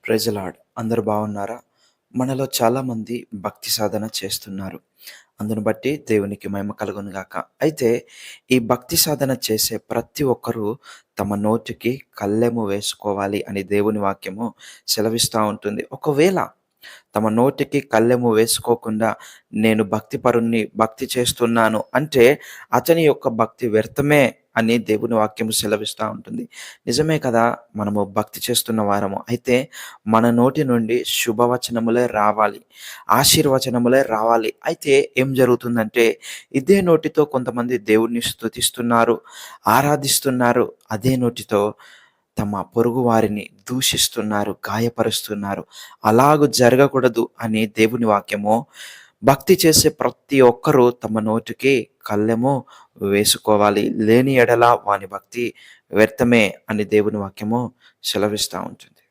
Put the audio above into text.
Praise lord. అందరూ బాగున్నారా? మనలో చాలామంది భక్తి సాధన చేస్తున్నారు. అందును బట్టి దేవునికి మహిమ కలుగును గాక. అయితే ఈ భక్తి సాధన చేసే ప్రతి ఒక్కరూ తమ నోటికి కళ్ళెము వేసుకోవాలి అని దేవుని వాక్యము సెలవిస్తా ఉంటుంది. ఒకవేళ తమ నోటికి కళ్ళెము వేసుకోకుండా నేను భక్తిపరుణ్ణి, భక్తి చేస్తున్నాను అంటే అతని యొక్క భక్తి వ్యర్థమే అని దేవుని వాక్యము సెలవిస్తా ఉంటుంది. నిజమే కదా! మనము భక్తి చేస్తున్న వారము. అయితే మన నోటి నుండి శుభవచనములే రావాలి. ఆశీర్వచనములే రావాలి. అయితే ఏం జరుగుతుందంటే ఇదే నోటితో కొంతమంది దేవుడిని స్తుతిస్తున్నారు, ఆరాధిస్తున్నారు. అదే నోటితో తమ పొరుగు వారిని దూషిస్తున్నారు, గాయపరుస్తున్నారు. అలాగు జరగకూడదు అని దేవుని వాక్యము భక్తి చేసే ప్రతి ఒక్కరూ తమ నోటికి కళ్ళెము వేసుకోవాలి. లేని ఎడల వాని భక్తి వ్యర్థమే అని దేవుని వాక్యము సెలవిస్తా ఉంటుంది.